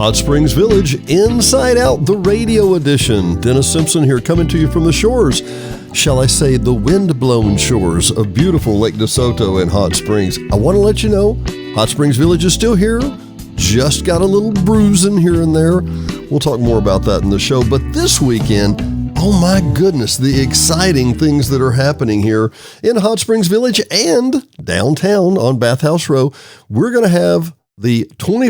Hot Springs Village, Inside Out, the radio edition. Dennis Simpson here, coming to you from the shores, shall I say, the wind-blown shores of beautiful Lake DeSoto and Hot Springs. I want to let you know, Hot Springs Village is still here. Just got a little bruising here and there. We'll talk more about that in the show. But this weekend, oh my goodness, the exciting things that are happening here in Hot Springs Village and downtown on Bathhouse Row. We're going to have the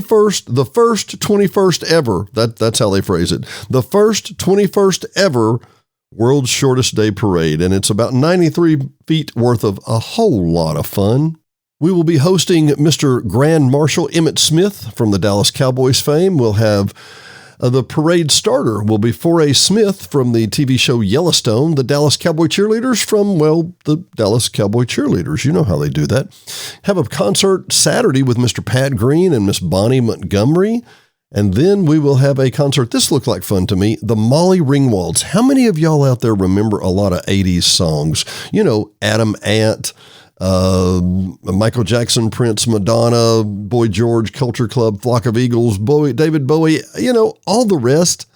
first 21st ever, that's how they phrase it, the first 21st ever World's Shortest Day Parade, and it's about 93 feet worth of a whole lot of fun. We will be hosting Mr. Grand Marshal Emmett Smith from the Dallas Cowboys fame. We'll have the parade starter will be Foray Smith from the TV show Yellowstone, the Dallas Cowboy Cheerleaders from, well, the Dallas Cowboy Cheerleaders. You know how they do that. Have a concert Saturday with Mr. Pat Green and Miss Bonnie Montgomery. And then we will have a concert. This looked like fun to me. The Molly Ringwalds. How many of y'all out there remember a lot of 80s songs? You know, Adam Ant, Michael Jackson, Prince, Madonna, Boy George, Culture Club, Flock of Eagles, David Bowie, you know, all the rest.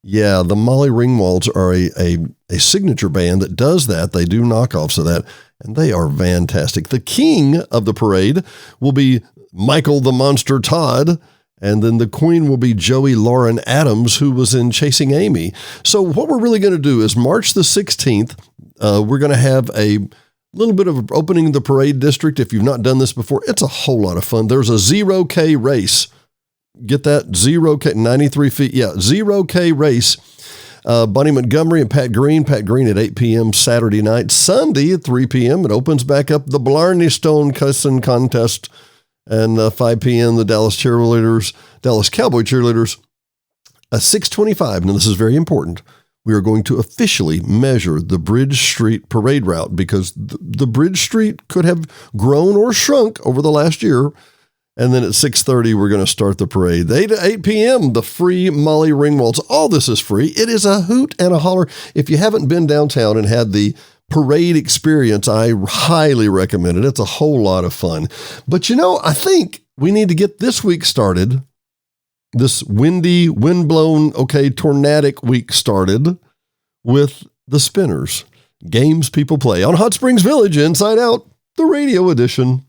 Yeah, the Molly Ringwalds are a signature band that does that. They do knockoffs of that, and they are fantastic. The king of the parade will be Michael the Monster Todd, and then the queen will be Joey Lauren Adams, who was in Chasing Amy. So what we're really going to do is March the 16th, we're going to have a little bit of opening the parade district. If you've not done this before, it's a whole lot of fun. There's a 0K race. Get that? 0K, 93 feet. Yeah, 0K race. Bonnie Montgomery and Pat Green at 8 p.m. Saturday night. Sunday at 3 p.m. It opens back up the Blarney Stone Cussing Contest. And 5 p.m. the Dallas Cowboy Cheerleaders. 6:25. Now, this is very important. We are going to officially measure the Bridge Street parade route because the Bridge Street could have grown or shrunk over the last year. And then at 6:30, we're going to start the parade. 8 p.m., the free Molly Ringwalds. All this is free. It is a hoot and a holler. If you haven't been downtown and had the parade experience, I highly recommend it. It's a whole lot of fun. But you know, I think we need to get this week started. This windy, windblown, tornadic week started with the Spinners. Games people play on Hot Springs Village, Inside Out, the radio edition.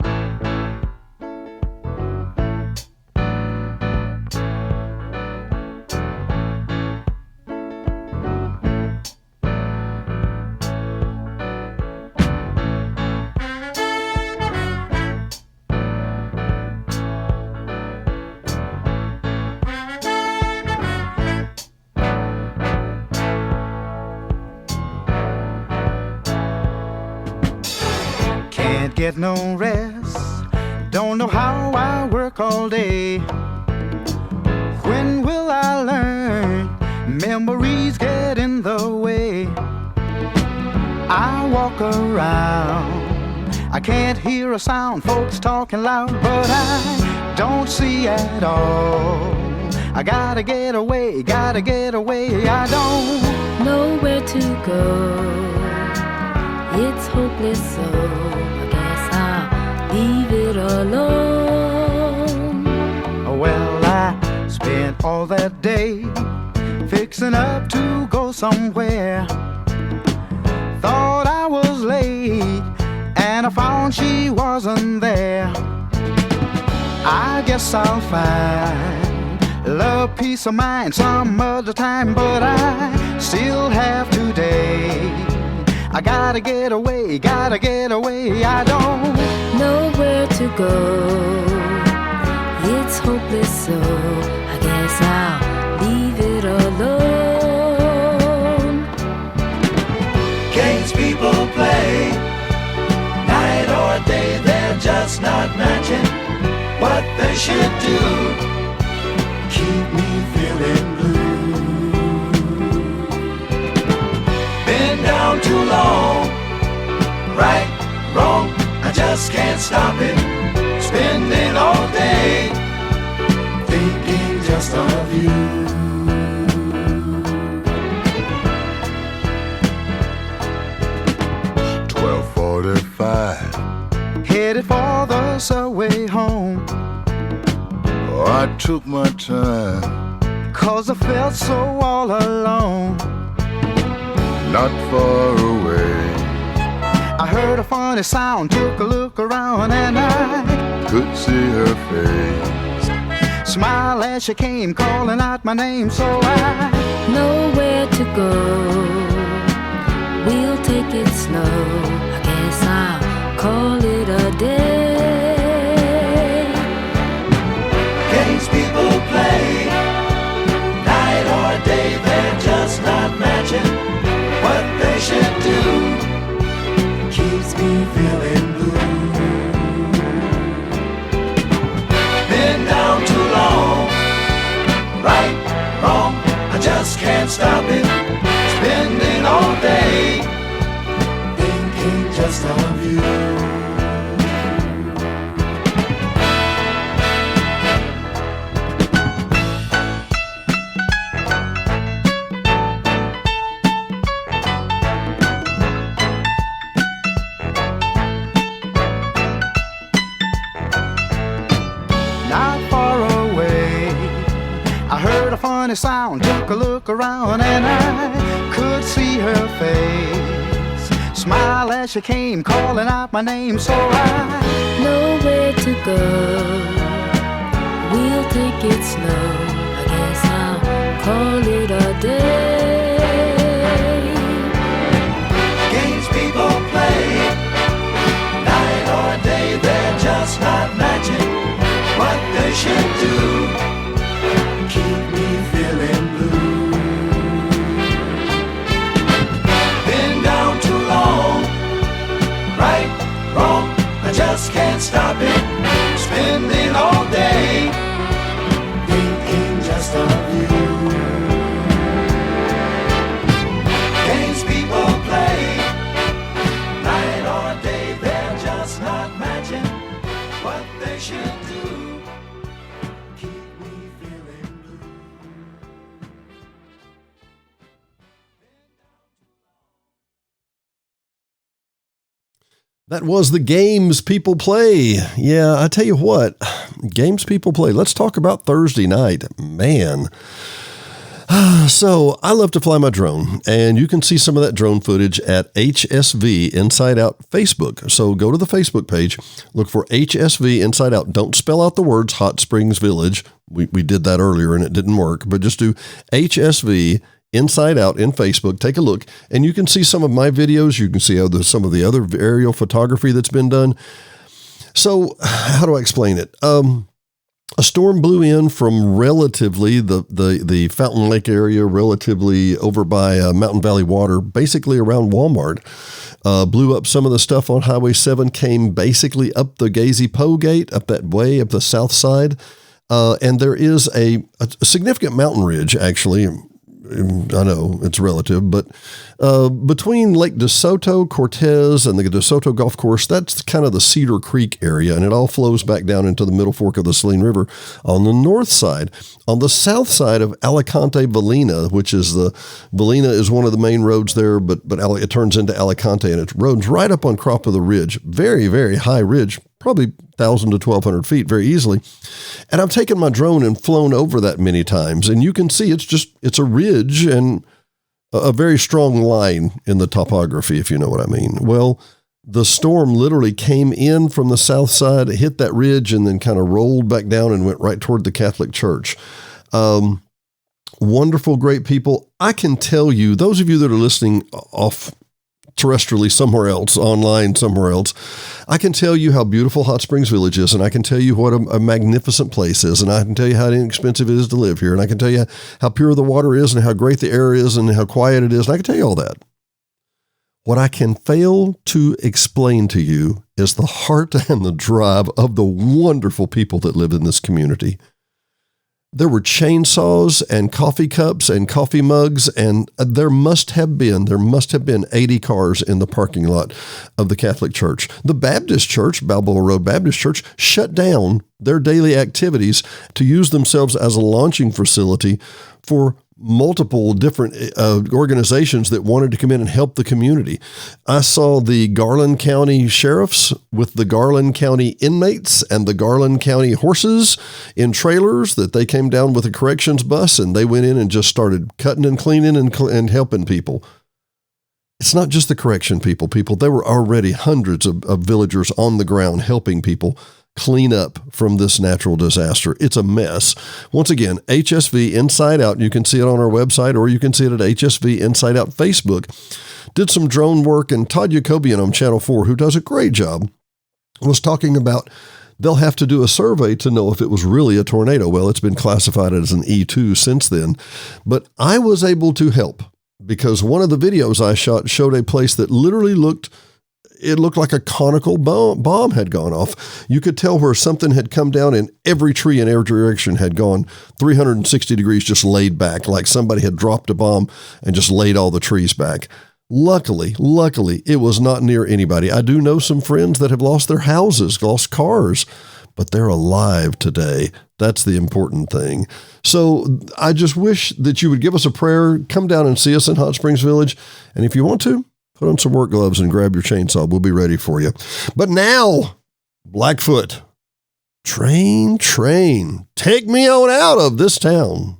Get no rest, don't know how I work all day. When will I learn? Memories get in the way. I walk around, I can't hear a sound, folks talking loud, but I don't see at all. I gotta get away, I don't know where to go. It's hopeless, so leave it alone. Well, I spent all that day fixing up to go somewhere. Thought I was late and I found she wasn't there. I guess I'll find love, peace of mind some other time, but I still have today. I gotta get away, I don't know where to go. It's hopeless, so I guess I'll leave it alone. Games people play, night or day, they're just not matching what they should do. Keep me feeling blue. Been down too long, right, wrong, I just can't stop it. Spending all day thinking just of you. 12:45, headed for the subway home. Oh, I took my time, 'cause I felt so all alone. not far away. I heard a funny sound, took a look around, and I Could see her face. smiled as she came, calling out my name. So I Nowhere to go. We'll take it slow. I guess I'll call it a day. Games people play, night or day, they're just not matching what they should do. Keeps me feeling blue. Been down too long, right, wrong, I just can't stop it. Spending all day thinking just of you. not far away. I heard a funny sound, took a look around, and I could see her face. Smile as she came, calling out my name. So I Nowhere to go. We'll take it slow. I guess I'll call it a day. Games people play, night or day, they're just not matching what they should do. Keep me feeling blue. Been down too long, right, wrong, I just can't stop it. Spending all day thinking just of you. Games people play, night or day, they're just not matching what they should do. Keep me feeling blue. That was the games people play. Yeah, I tell you what, games people play. Let's talk about Thursday night. Man. So I love to fly my drone, and you can see some of that drone footage at HSV Inside Out Facebook. So go to the Facebook page, look for HSV Inside Out. Don't spell out the words Hot Springs Village. We did that earlier and it didn't work, but just do HSV Inside Out in Facebook. Take a look, and you can see some of my videos. You can see some of the other aerial photography that's been done. So how do I explain it? A storm blew in from relatively the Fountain Lake area, relatively over by Mountain Valley Water, basically around Walmart. Blew up some of the stuff on Highway 7, came basically up the Gazy-Po Gate, up that way, up the south side. And there is a significant mountain ridge, actually. I know it's relative, but between Lake DeSoto, Cortez, and the DeSoto Golf Course, that's kind of the Cedar Creek area, and it all flows back down into the Middle Fork of the Saline River on the north side. On the south side of Alicante Valina, which is Valina is one of the main roads there, but it turns into Alicante, and it runs right up on Crop of the Ridge. Very, very high ridge, probably 1,000 to 1,200 feet very easily. And I've taken my drone and flown over that many times, and you can see it's a ridge and a very strong line in the topography, if you know what I mean. Well, the storm literally came in from the south side, it hit that ridge, and then kind of rolled back down and went right toward the Catholic Church. Wonderful, great people. I can tell you, those of you that are listening off terrestrially somewhere else, online somewhere else, I can tell you how beautiful Hot Springs Village is, and I can tell you what a magnificent place is, and I can tell you how inexpensive it is to live here, and I can tell you how pure the water is and how great the air is and how quiet it is, and I can tell you all that. What I can fail to explain to you is the heart and the drive of the wonderful people that live in this community. There were chainsaws and coffee cups and coffee mugs, and there must have been 80 cars in the parking lot of the Catholic Church. The Baptist Church, Balboa Road Baptist Church, shut down their daily activities to use themselves as a launching facility for multiple different organizations that wanted to come in and help the community. I saw the Garland County sheriffs with the Garland County inmates and the Garland County horses in trailers that they came down with a corrections bus, and they went in and just started cutting and cleaning and helping people. It's not just the correction people. There were already hundreds of villagers on the ground helping people clean up from this natural disaster. It's a mess. Once again, HSV Inside Out. You can see it on our website, or you can see it at HSV Inside Out Facebook. Did some drone work, and Todd Yacobian on Channel 4, who does a great job, was talking about they'll have to do a survey to know if it was really a tornado. Well, it's been classified as an E2 since then, but I was able to help because one of the videos I shot showed a place that literally looked like a conical bomb had gone off. You could tell where something had come down and every tree in every direction had gone 360 degrees, just laid back, like somebody had dropped a bomb and just laid all the trees back. Luckily, it was not near anybody. I do know some friends that have lost their houses, lost cars, but they're alive today. That's the important thing. So I just wish that you would give us a prayer, come down and see us in Hot Springs Village. And if you want to, put on some work gloves and grab your chainsaw. We'll be ready for you. But now, Blackfoot, train, take me on out of this town.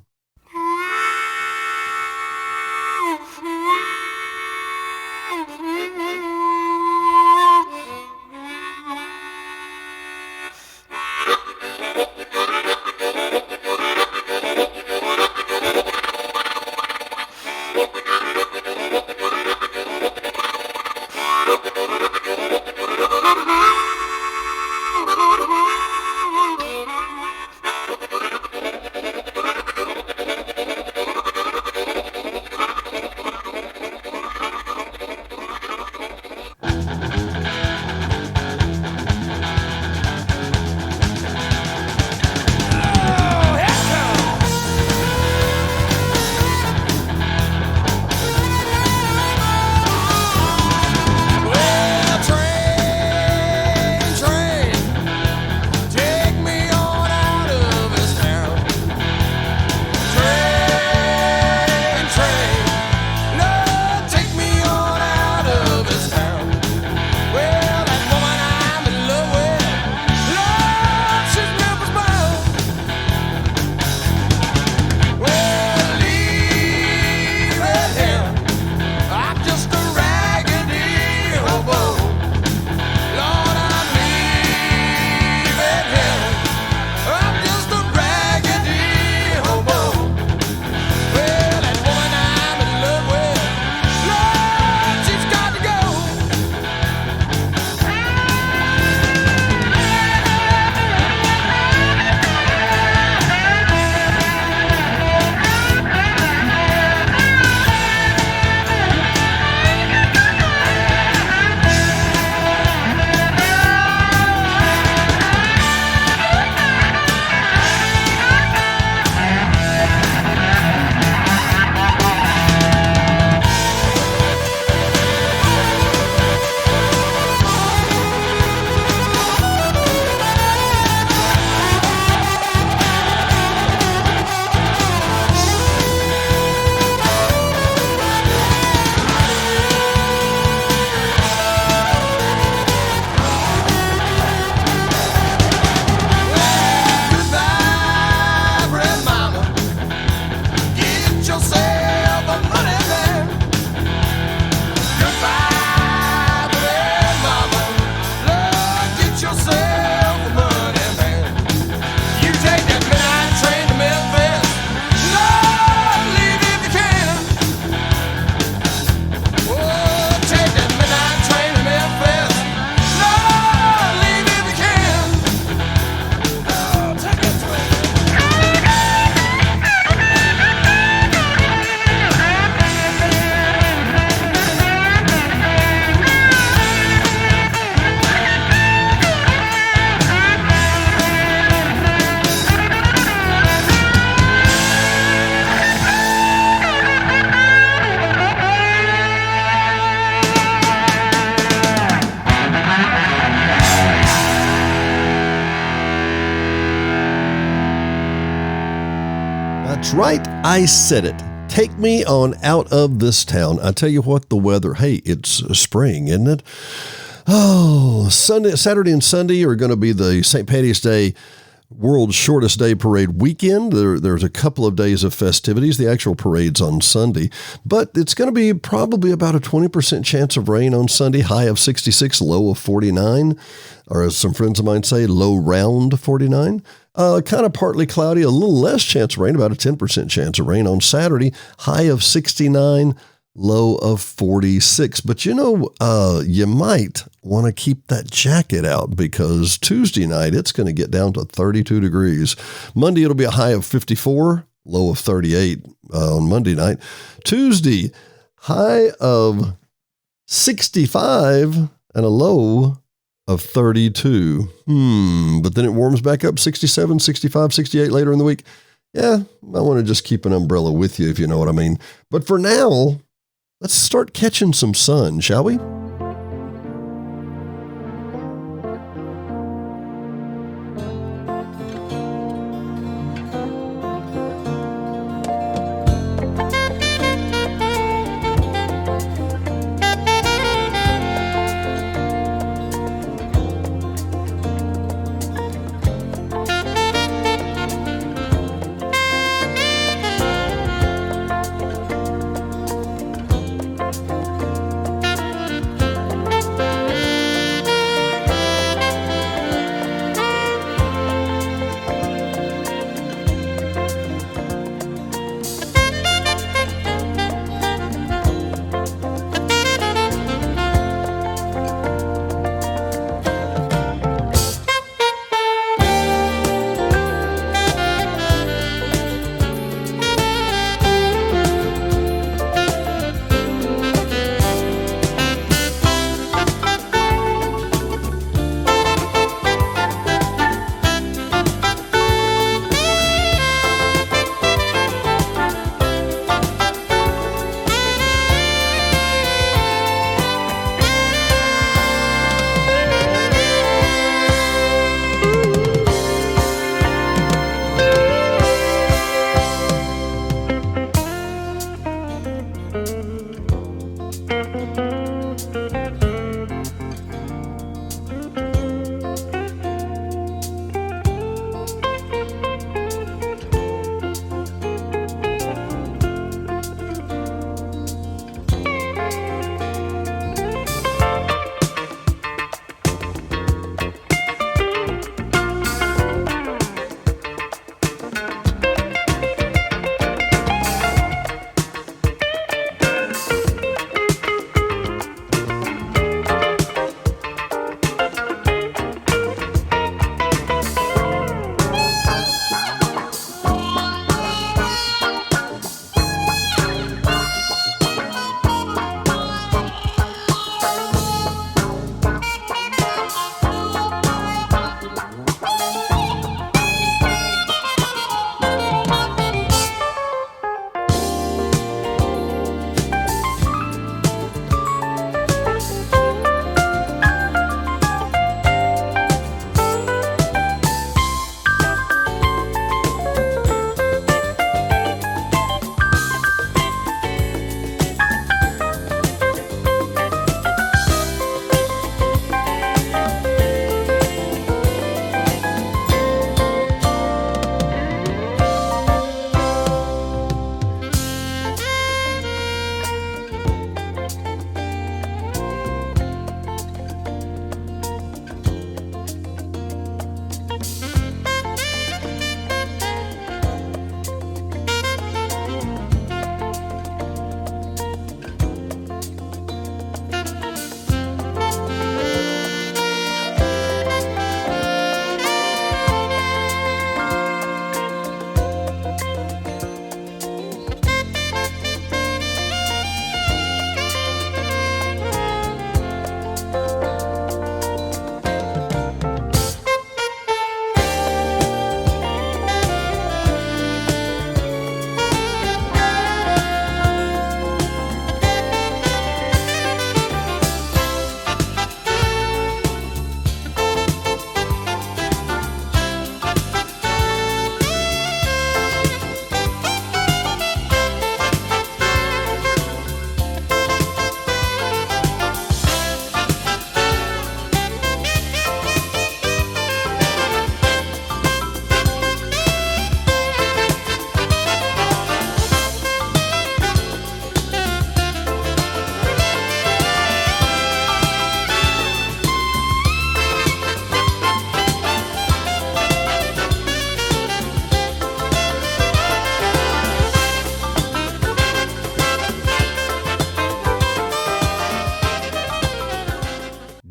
That's right, I said it. Take me on out of this town. I tell you what, the weather, hey, it's spring, isn't it? Oh, Saturday and Sunday are going to be the St. Patty's Day World's Shortest Day Parade weekend. There's a couple of days of festivities. The actual parade's on Sunday, but it's going to be probably about a 20% chance of rain on Sunday, high of 66, low of 49, or as some friends of mine say, low round 49. Kind of partly cloudy, a little less chance of rain, about a 10% chance of rain on Saturday, high of 69, low of 46. But you might want to keep that jacket out because Tuesday night it's going to get down to 32 degrees. Monday it'll be a high of 54, low of 38 on Monday night. Tuesday, high of 65 and a low of 32. But then it warms back up 67, 65, 68 later in the week. Yeah, I want to just keep an umbrella with you if you know what I mean. But for now, let's start catching some sun, shall we?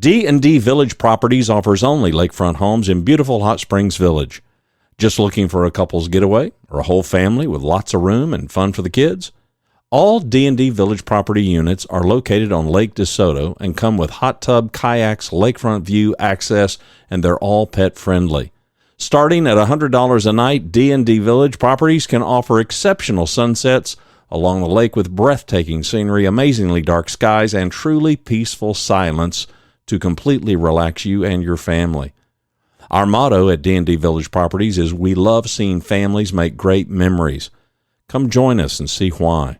D&D Village Properties offers only lakefront homes in beautiful Hot Springs Village. Just looking for a couple's getaway or a whole family with lots of room and fun for the kids? All D&D Village property units are located on Lake DeSoto and come with hot tub, kayaks, lakefront view access, and they're all pet friendly. Starting at $100 a night, D&D Village properties can offer exceptional sunsets along the lake with breathtaking scenery, amazingly dark skies, and truly peaceful silence to completely relax you and your family. Our motto at D&D Village Properties is we love seeing families make great memories. Come join us and see why.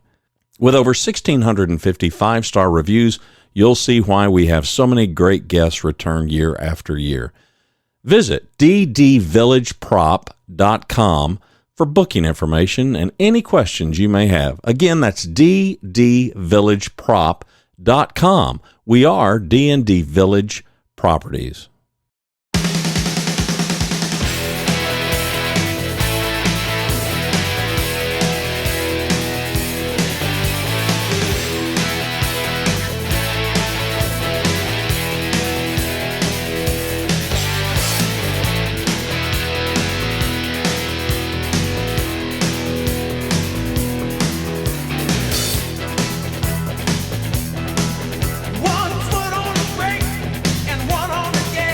With over 1,650 five-star reviews, you'll see why we have so many great guests return year after year. Visit ddvillageprop.com for booking information and any questions you may have. Again, that's ddvillageprop.com. We are D&D Village Properties. One foot on the brake and one on the gas.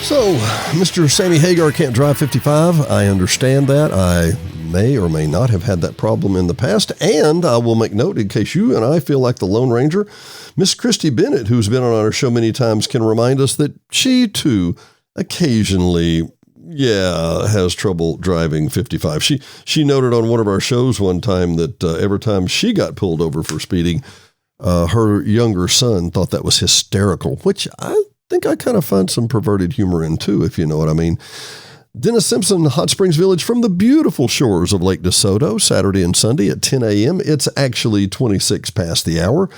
So, Mr. Sammy Hagar can't drive 55. I understand that. I may or may not have had that problem in the past. And I will make note, in case you and I feel like the Lone Ranger, Miss Christy Bennett, who's been on our show many times, can remind us that she, too, occasionally, has trouble driving 55. She noted on one of our shows one time that every time she got pulled over for speeding, her younger son thought that was hysterical, which I think I kind of find some perverted humor in too, if you know what I mean. Dennis Simpson, Hot Springs Village, from the beautiful shores of Lake DeSoto, Saturday and Sunday at 10 a.m. It's actually 26 past the hour.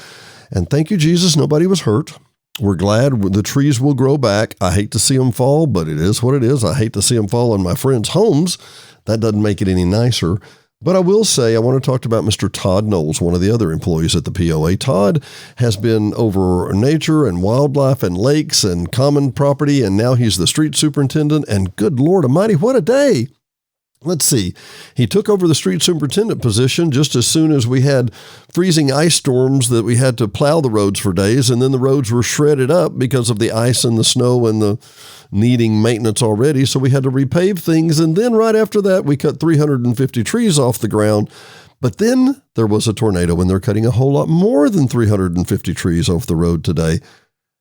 And thank you, Jesus, nobody was hurt. We're glad the trees will grow back. I hate to see them fall, but it is what it is. I hate to see them fall on my friends' homes. That doesn't make it any nicer. But I will say, I want to talk about Mr. Todd Knowles, one of the other employees at the POA. Todd has been over nature and wildlife and lakes and common property, and now he's the street superintendent, and good Lord Almighty, what a day. Let's see. He took over the street superintendent position just as soon as we had freezing ice storms that we had to plow the roads for days, and then the roads were shredded up because of the ice and the snow and the needing maintenance already, so we had to repave things, and then right after that, we cut 350 trees off the ground. But then there was a tornado, and they're cutting a whole lot more than 350 trees off the road today.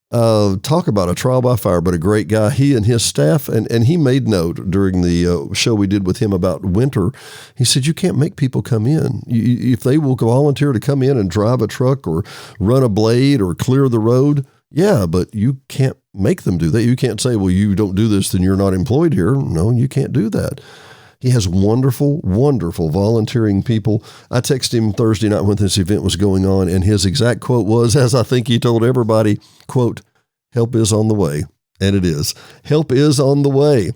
Talk about a trial by fire, but a great guy. He and his staff, and he made note during the show we did with him about winter. He said, you can't make people come in. If they will volunteer to come in and drive a truck or run a blade or clear the road, yeah, but you can't make them do that. You can't say, well, you don't do this, then you're not employed here. No, you can't do that. He has wonderful, wonderful volunteering people. I texted him Thursday night when this event was going on, and his exact quote was, as I think he told everybody, quote, help is on the way. And it is. Help is on the way.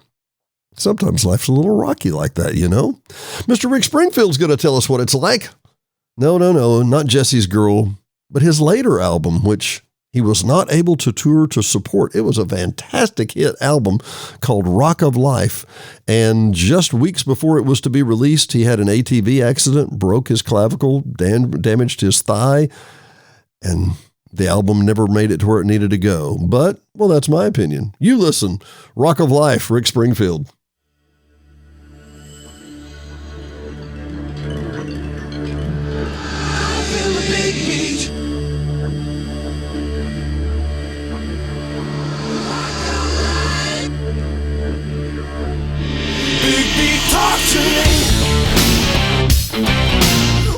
Sometimes life's a little rocky like that, you know? Mr. Rick Springfield's going to tell us what it's like. No, not Jesse's Girl, but his later album, which he was not able to tour to support. It was a fantastic hit album called Rock of Life. And just weeks before it was to be released, he had an ATV accident, broke his clavicle, damaged his thigh, and the album never made it to where it needed to go. But, well, that's my opinion. You listen. Rock of Life, Rick Springfield.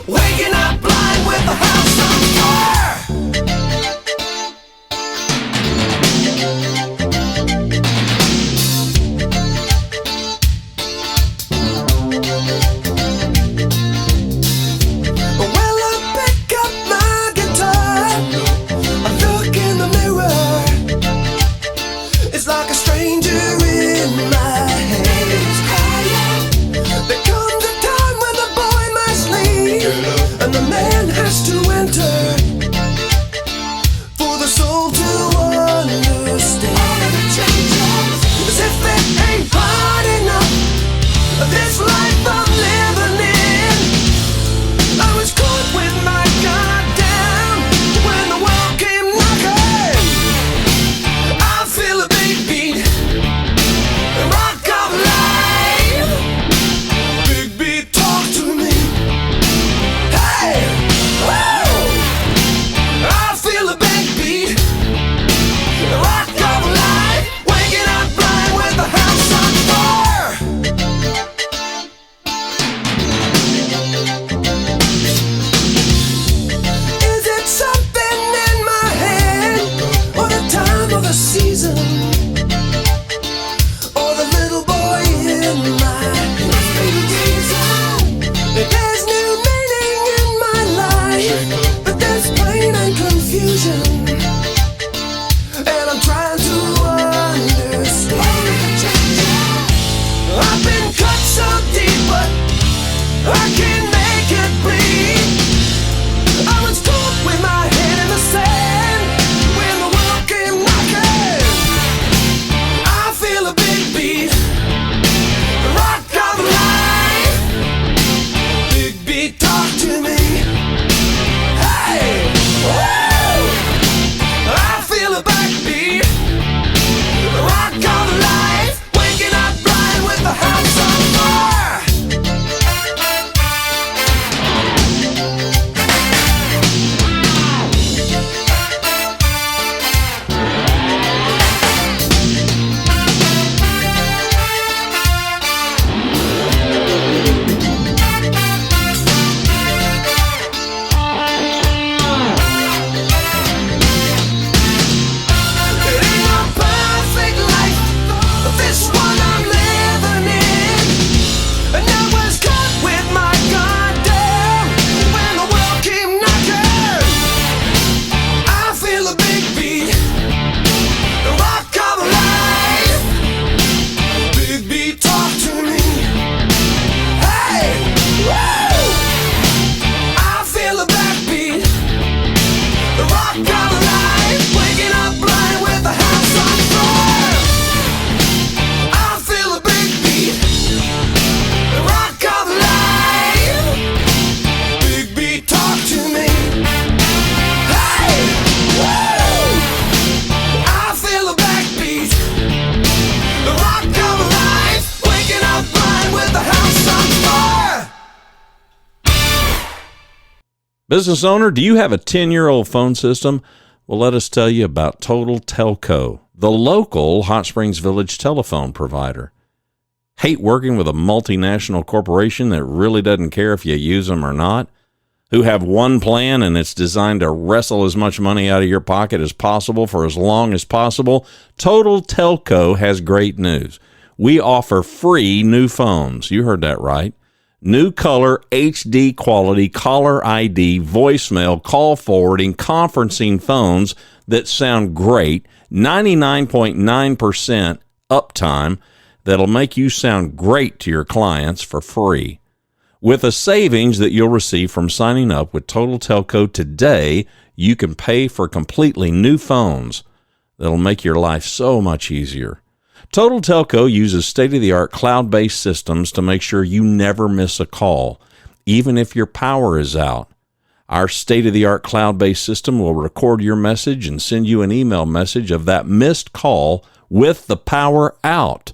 Waking up blind with a house on fire. Business owner, do you have a 10-year-old phone system? Well, let us tell you about Total Telco, the local Hot Springs Village telephone provider. Hate working with a multinational corporation that really doesn't care if you use them or not? Who have one plan and it's designed to wrestle as much money out of your pocket as possible for as long as possible? Total Telco has great news. We offer free new phones. You heard that right. New color, HD quality, caller ID, voicemail, call forwarding, conferencing phones that sound great, 99.9% uptime that'll make you sound great to your clients for free. With a savings that you'll receive from signing up with Total Telco today, you can pay for completely new phones that'll make your life so much easier. Total Telco uses state-of-the-art cloud-based systems to make sure you never miss a call, even if your power is out. Our state-of-the-art cloud-based system will record your message and send you an email message of that missed call with the power out.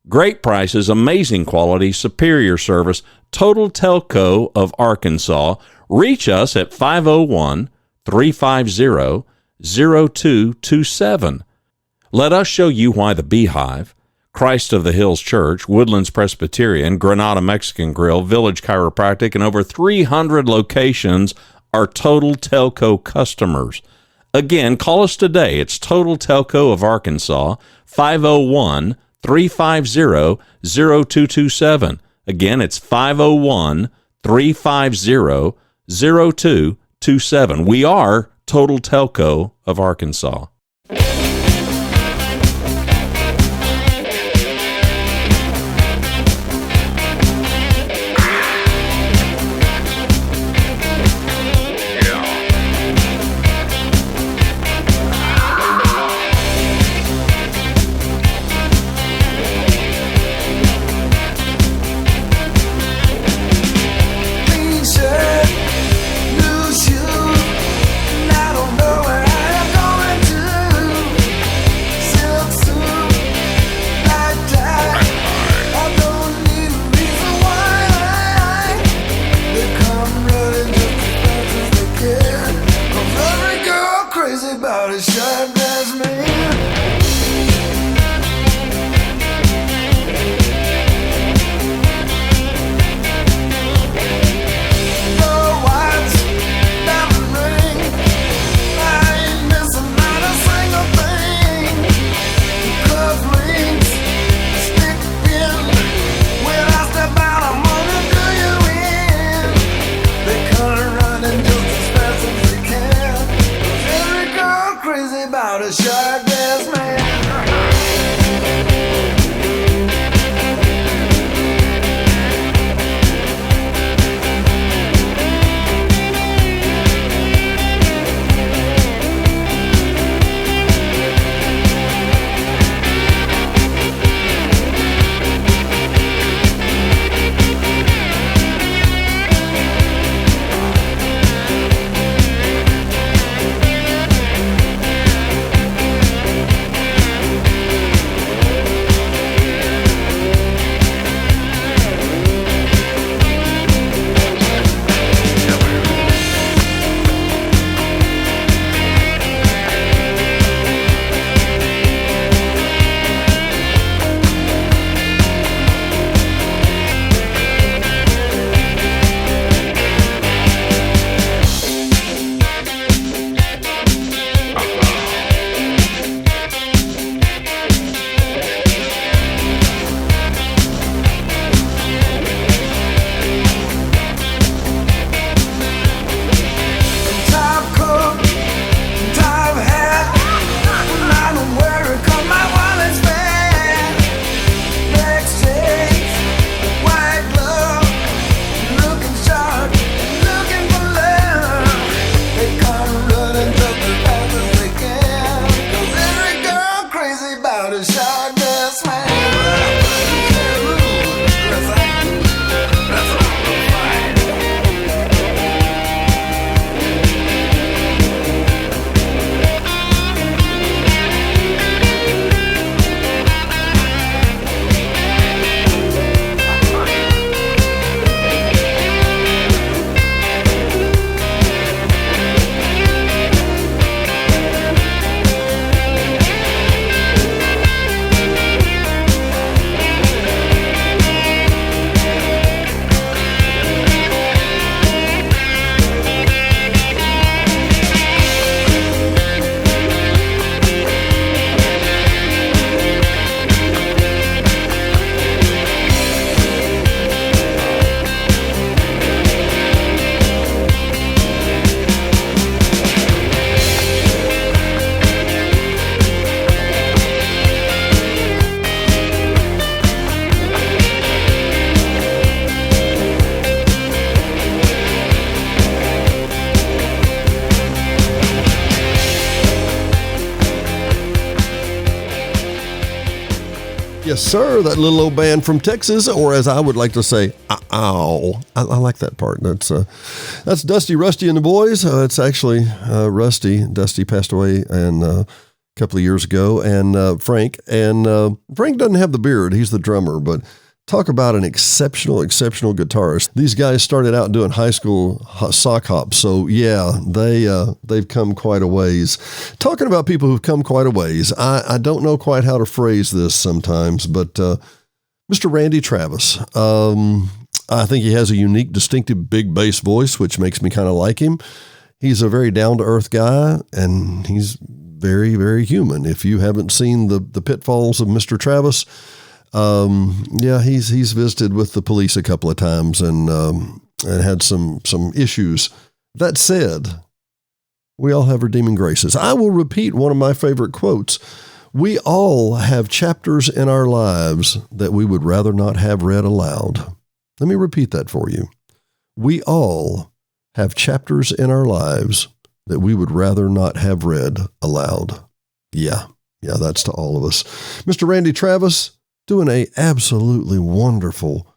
Great prices, amazing quality, superior service. Total Telco of Arkansas. Reach us at 501-350-0227. Let us show you why the Beehive, Christ of the Hills Church, Woodlands Presbyterian, Granada Mexican Grill, Village Chiropractic, and over 300 locations are Total Telco customers. Again, call us today. It's Total Telco of Arkansas, 501-350-0227. Again, it's 501-350-0227. We are Total Telco of Arkansas. New shoes, and I don't know where I'm going to. Yes, sir. That little old band from Texas, or as I would like to say, ow. I like that part. That's Dusty, Rusty, and the Boys. It's actually Rusty. Dusty passed away and a couple of years ago, and Frank. And Frank doesn't have the beard. He's the drummer, but talk about an exceptional guitarist. These guys started out doing high school sock hops, so yeah, they've come quite a ways. Talking about people who've come quite a ways, I don't know quite how to phrase this sometimes, but Mr. Randy Travis, I think he has a unique, distinctive big bass voice, which makes me kind of like him. He's a very down-to-earth guy, and he's very, very human. If you haven't seen the pitfalls of Mr. Travis, he's visited with the police a couple of times and had some issues. That said, we all have redeeming graces. I will repeat one of my favorite quotes. We all have chapters in our lives that we would rather not have read aloud. Let me repeat that for you. We all have chapters in our lives that we would rather not have read aloud. Yeah, that's to all of us. Mr. Randy Travis, doing a absolutely wonderful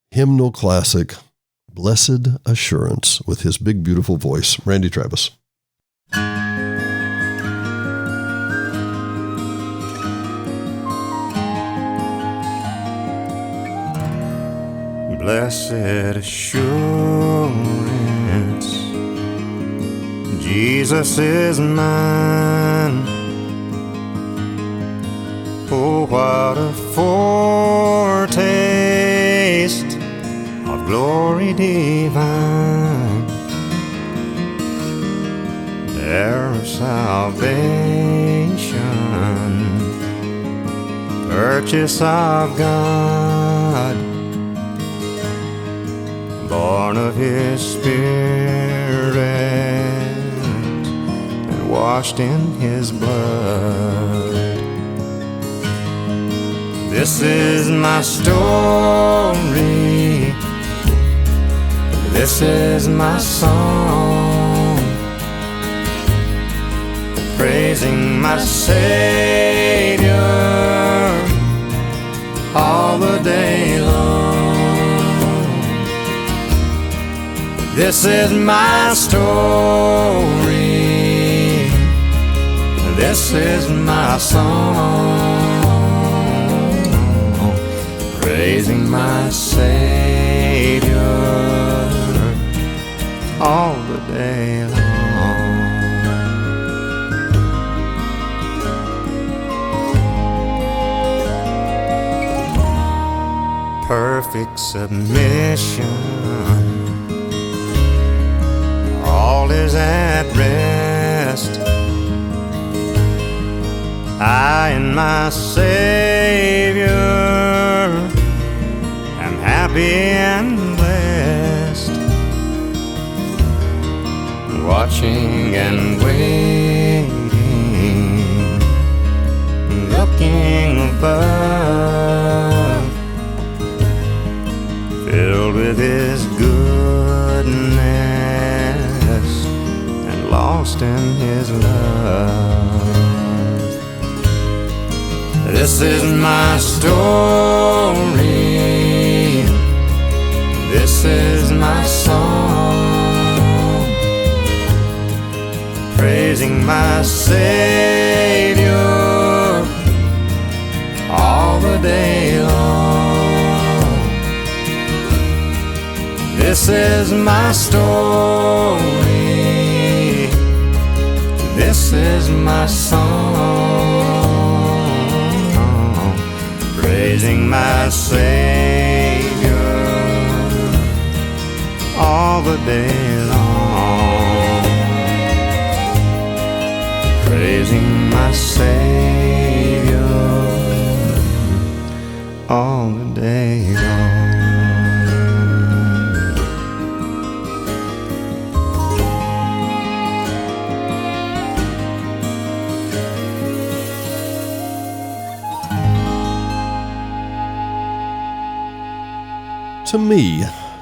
hymnal classic, Blessed Assurance, with his big, beautiful voice. Randy Travis. Blessed assurance, Jesus is mine. Oh, what a foretaste of glory divine, heir of salvation, purchase of God, born of His Spirit and washed in His blood. This is my story, this is my song, praising my Savior all the day long. This is my story, this is my song, praising my Savior all the day long. Perfect submission, all is at rest. I and my Savior am happy and blessed, watching and waiting, looking above, filled with His goodness and lost in His love. This is my story, this is my song, praising my Savior all the day long. This is my story, this is my song, praising my Savior all the day long, praising my Savior all the day long.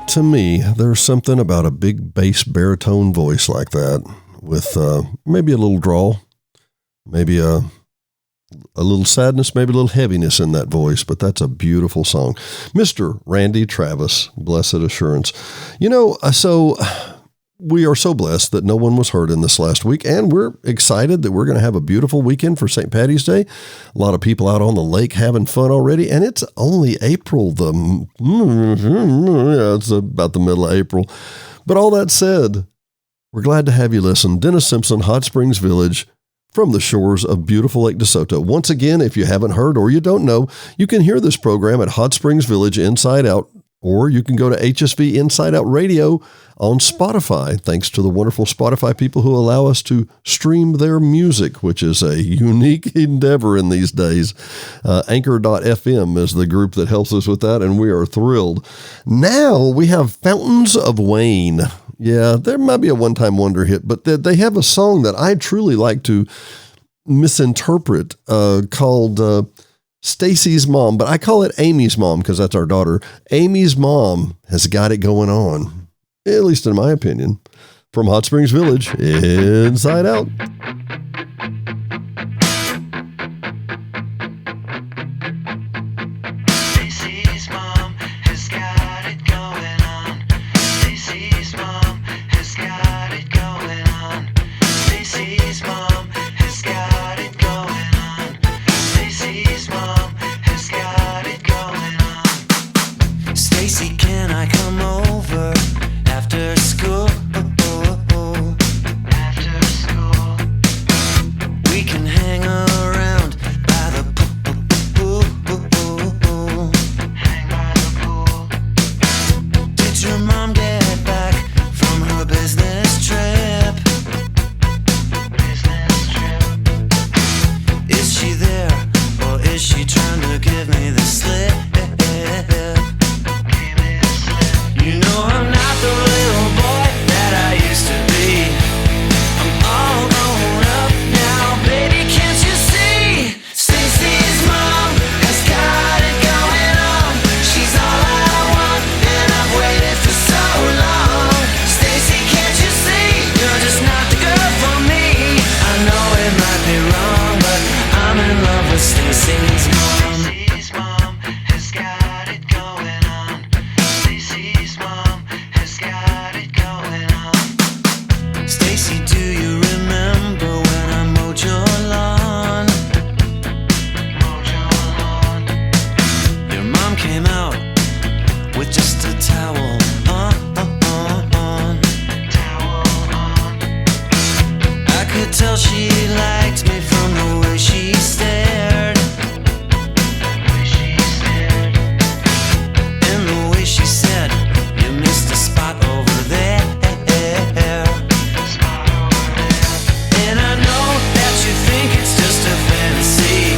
To me, there's something about a big bass baritone voice like that with maybe a little drawl, maybe a A little sadness, maybe a little heaviness in that voice, but that's a beautiful song. Mr. Randy Travis, Blessed Assurance. So we are so blessed that no one was hurt in this last week, and we're excited that we're going to have a beautiful weekend for St. Paddy's Day. A lot of people out on the lake having fun already, and it's only April. It's about the middle of April. But all that said, we're glad to have you listen. Dennis Simpson, Hot Springs Village, from the shores of beautiful Lake DeSoto. Once again, if you haven't heard or you don't know, you can hear this program at Hot Springs Village Inside Out, or you can go to HSV Inside Out Radio on Spotify, thanks to the wonderful Spotify people who allow us to stream their music, which is a unique endeavor in these days. Anchor.fm is the group that helps us with that, and we are thrilled. Now we have Fountains of Wayne. Yeah, there might be a one-time wonder hit, but they have a song that I truly like to misinterpret called Stacy's Mom, but I call it Amy's Mom because that's our daughter. Amy's Mom has got it going on, at least in my opinion. From Hot Springs Village, Inside Out. Stacy's mom has got it going on. Stacy's mom has got it going on. Stacy's mom has got it going on. Stacy's mom has got it going on. Stacy, can I come over after school? After school, we can hang around by the pool. Hang by the pool. Did your mom get back from her business trip? Business trip. Is she there, or is she trying to give me the slip? Give me the slip. You know I'm not the little boy that I used to be. I'm all grown up now, baby, can't you see? Stacy's mom has got it going on. She's all I want, and I've waited for so long. Stacy, can't you see? You're just not the girl for me. I know it might be wrong, but I'm in love with Stacy's mom. Stacy's mom has got it going on. Stacy's mom has got it going on. Stacy, do you remember when I mowed your lawn? Mowed your lawn. Your mom came out with just a towel on. Towel on. I could tell she liked me from the way she stared. Way she stared. And the way she said, you missed a spot over there. Spot over there. And I know that you think it's just a fantasy,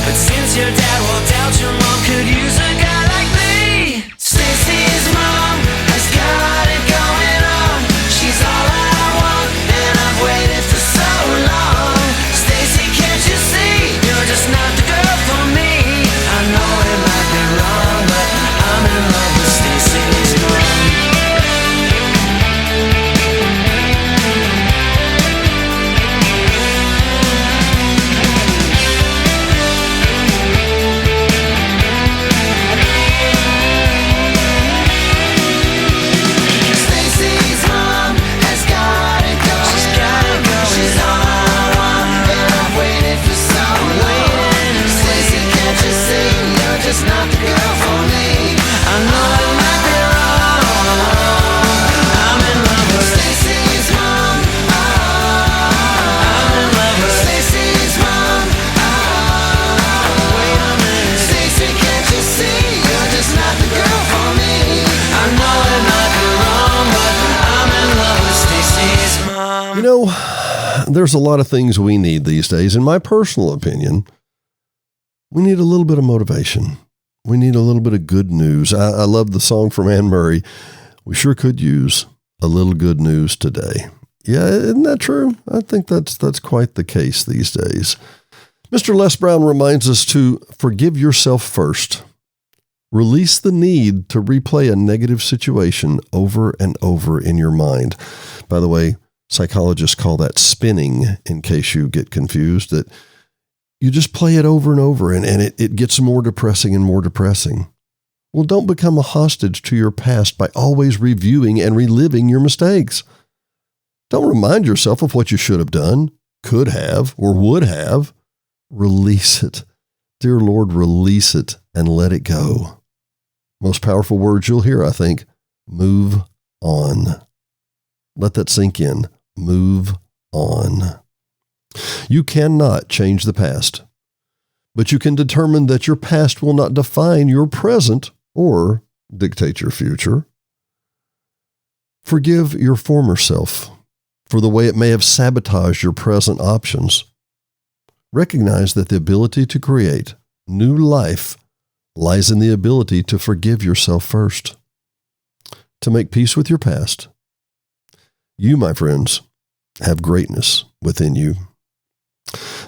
but since your dad walked out, your mom could use a guy like me. Stacy's mom has got it going on. She's all I want, and I've waited for so long. Stacy, can't you see? You're just not the girl for me. I know it might be wrong, but I'm in love with Stacy's mom. Stacy's mom has got it going. She's got it going. She's all I want, and I've waited for so long. Stacy, can't you see? You're just not the girl for me. I know it might be wrong. I'm in love with Stacy's mom. I'm in love with Stacy's mom. Wait a minute. Stacy, can't you see? You're just not the girl for me. I know it might be wrong, but I'm in love with Stacy's mom. You know, there's a lot of things we need these days. In my personal opinion, we need a little bit of motivation. We need a little bit of good news. I love the song from Anne Murray. We sure could use a little good news today. Yeah, isn't that true? I think that's quite the case these days. Mr. Les Brown reminds us to forgive yourself first. Release the need to replay a negative situation over and over in your mind. By the way, psychologists call that spinning, in case you get confused, that you just play it over and over, and it gets more depressing and more depressing. Well, don't become a hostage to your past by always reviewing and reliving your mistakes. Don't remind yourself of what you should have done, could have, or would have. Release it. Dear Lord, release it and let it go. Most powerful words you'll hear, I think. Move on. Let that sink in. Move on. You cannot change the past, but you can determine that your past will not define your present or dictate your future. Forgive your former self for the way it may have sabotaged your present options. Recognize that the ability to create new life lies in the ability to forgive yourself first, to make peace with your past. You, my friends, have greatness within you.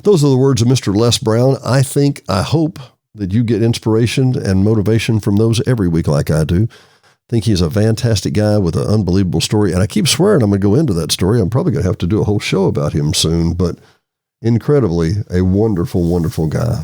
Those are the words of Mr. Les Brown. I hope that you get inspiration and motivation from those every week like I do. I think he's a fantastic guy with an unbelievable story. And I keep swearing I'm going to go into that story. I'm probably going to have to do a whole show about him soon, but incredibly a wonderful, wonderful guy.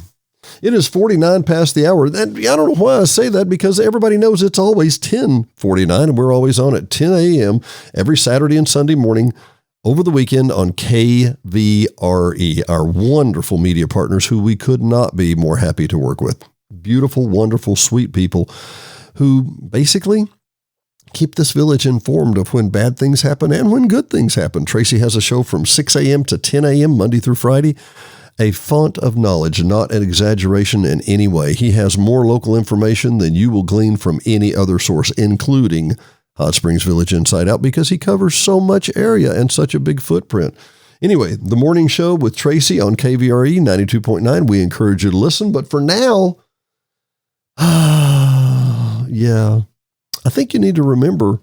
It is 49 past the hour. And I don't know why I say that, because everybody knows it's always 10:49, and we're always on at 10 a.m. every Saturday and Sunday morning over the weekend on KVRE, our wonderful media partners who we could not be more happy to work with. Beautiful, wonderful, sweet people who basically keep this village informed of when bad things happen and when good things happen. Tracy has a show from 6 a.m. to 10 a.m. Monday through Friday. A font of knowledge, not an exaggeration in any way. He has more local information than you will glean from any other source, including Hot Springs Village Inside Out, because he covers so much area and such a big footprint. Anyway, the morning show with Tracy on KVRE 92.9. We encourage you to listen. But for now, yeah, I think you need to remember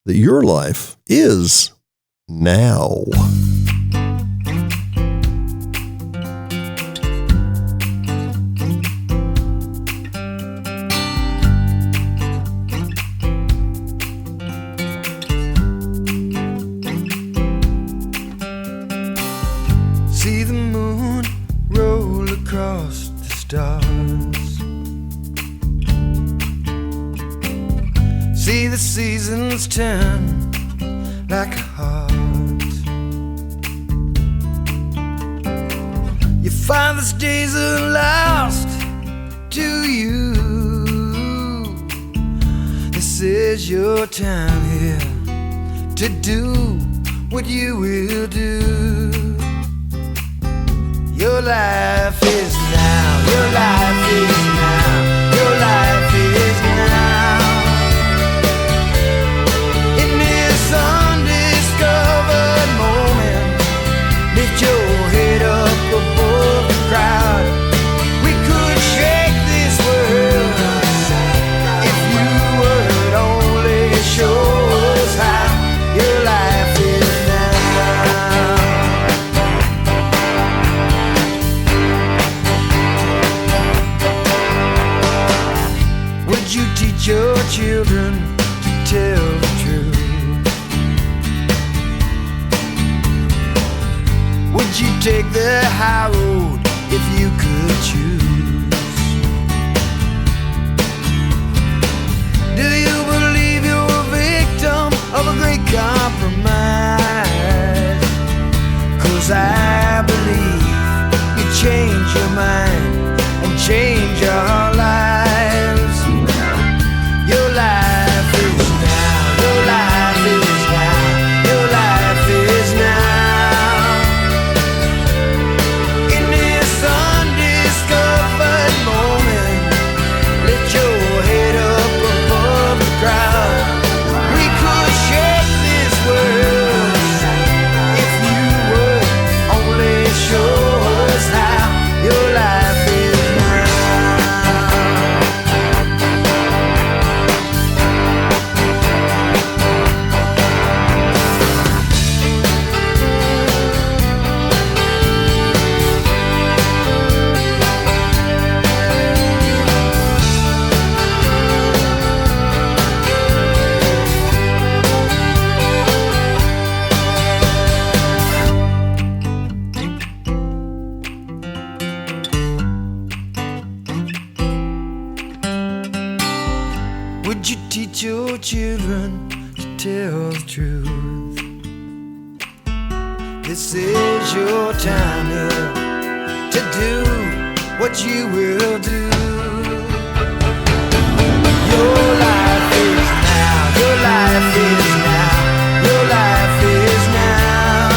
that your life is now. See the moon roll across the stars. See the seasons turn like a heart. Your father's days are lost to you. This is your time here to do what you will do. Your life is now, your life is now, your life is now. In this undiscovered moment, lift your head up above the crowd. We could shake this world if you would only show us how. Your life is your children to tell the truth? Would you take the high road if you could choose? Do you believe you're a victim of a great compromise? 'Cause I believe you change your mind and change your lives. Your life is now, your life is now, your life is now. In this undiscovered truth. This is your time here to do what you will do. Your life is now, your life is now, your life is now.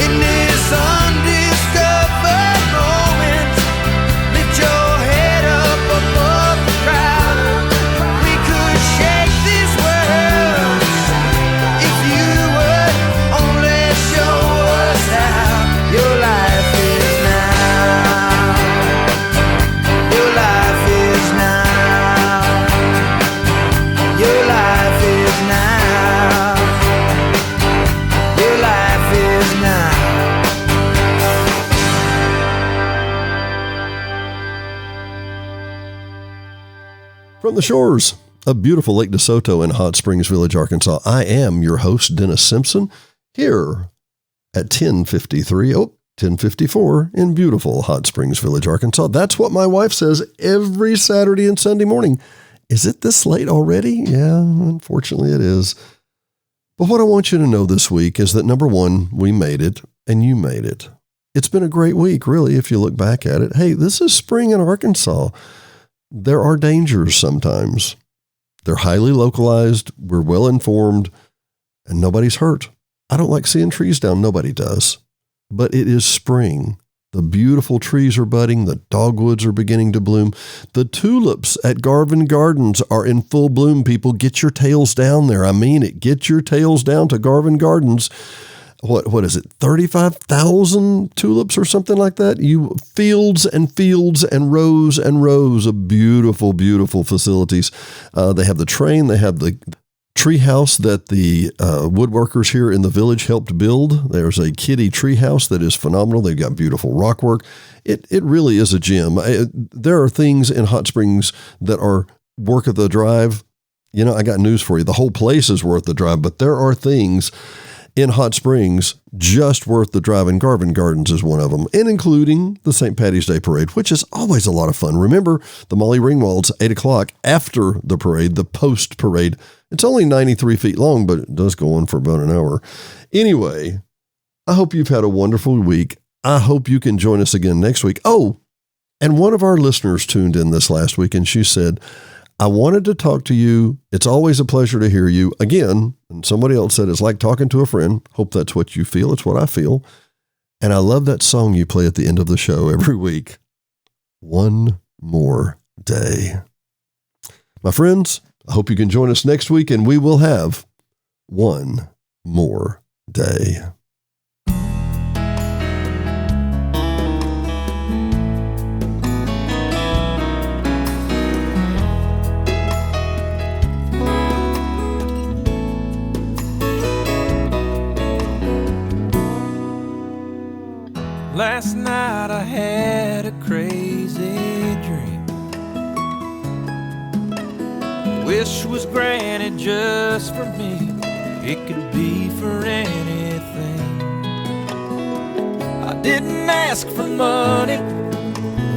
In this undiscovered moment, lift your head up above the crowd. We could shake this world if you would only show us how. Your life is now. Your life is now. Your life is now. Your life is now. From the shores of beautiful Lake DeSoto in Hot Springs Village, Arkansas, I am your host, Dennis Simpson, here at 1054 in beautiful Hot Springs Village, Arkansas. That's what my wife says every Saturday and Sunday morning. Is it this late already? Yeah, unfortunately it is. But what I want you to know this week is that, number one, we made it and you made it. It's been a great week, really, if you look back at it. Hey, this is spring in Arkansas. There are dangers sometimes. They're highly localized, we're well informed, and nobody's hurt. I don't like seeing trees down. Nobody does. But it is spring. The beautiful trees are budding. The dogwoods are beginning to bloom. The tulips at Garvin Gardens are in full bloom. People, get your tails down there. I mean it. Get your tails down to Garvin Gardens. What is it? 35,000 tulips or something like that? Fields and fields and rows of beautiful, beautiful facilities. They have the train. They have the tree house that the woodworkers here in the village helped build. There's a kiddie tree house that is phenomenal. They've got beautiful rock work. It really is a gem. There are things in Hot Springs that are worth the drive. You know, I got news for you. The whole place is worth the drive, but there are things in Hot Springs just worth the drive, and Garvin Gardens is one of them, and including the St. Patty's Day Parade, which is always a lot of fun. Remember the Molly Ringwald's 8 o'clock after the parade, the post parade. It's only 93 feet long, but it does go on for about an hour. Anyway, I hope you've had a wonderful week. I hope you can join us again next week. Oh, and one of our listeners tuned in this last week, and she said, I wanted to talk to you. It's always a pleasure to hear you again. And somebody else said, it's like talking to a friend. Hope that's what you feel. It's what I feel. And I love that song you play at the end of the show every week. One More Day. My friends, I hope you can join us next week, and we will have one more day. Last night I had a crazy dream. Wish was granted just for me. It could be for anything. I didn't ask for money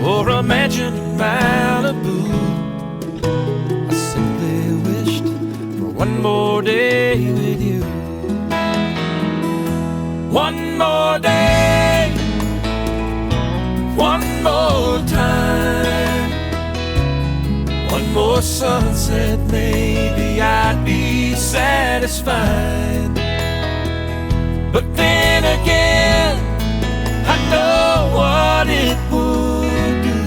or a mansion in Malibu. I simply wished for one more day with you. One more day, one more time, one more sunset, maybe I'd be satisfied. But then again, I know what it would do.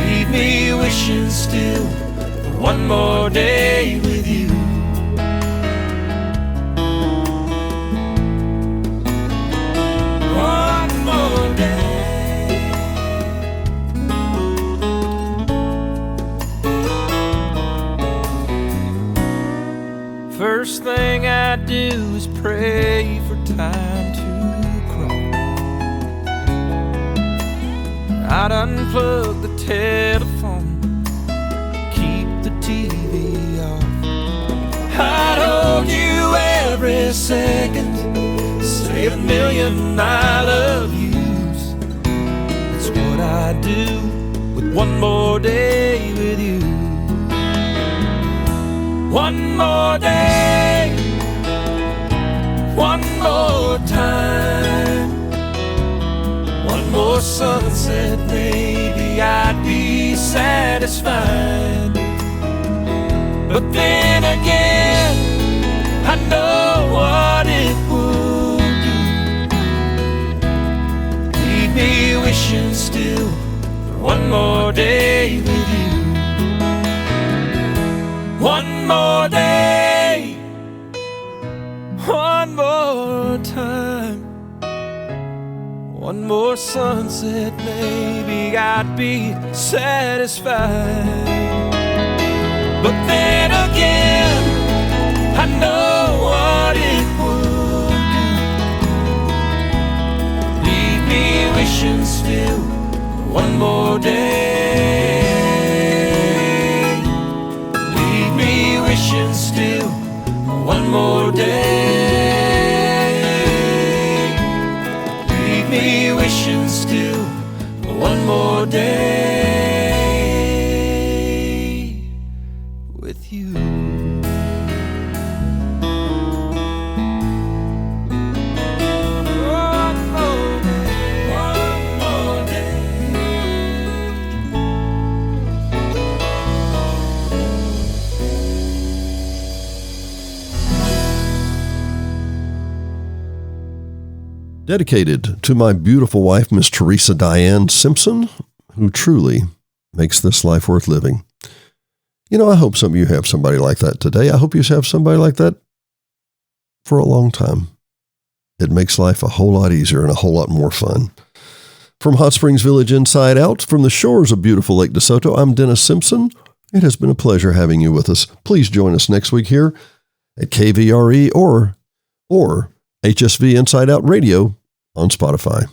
Leave me wishing still for one more day with you. One more day. First thing I do is pray for time to crawl. I'd unplug the telephone, keep the TV off. I'd hold you every second, say a million I love yous. That's what I do with one more day with you. One more day, one more time, one more sunset, maybe I'd be satisfied. But then again, I know what it would do. Leave me wishing still for one more day with you. One more day, one more time, one more sunset, maybe I'd be satisfied. But then again, I know what it would do. Leave me wishing still for one more day. Leave me wishing still for one more day. Leave me wishing still for one more day with you. One more day, one more day. Dedicated to my beautiful wife, Miss Teresa Diane Simpson, who truly makes this life worth living. You know, I hope some of you have somebody like that today. I hope you have somebody like that for a long time. It makes life a whole lot easier and a whole lot more fun. From Hot Springs Village Inside Out, from the shores of beautiful Lake DeSoto, I'm Dennis Simpson. It has been a pleasure having you with us. Please join us next week here at KVRE or HSV Inside Out Radio on Spotify.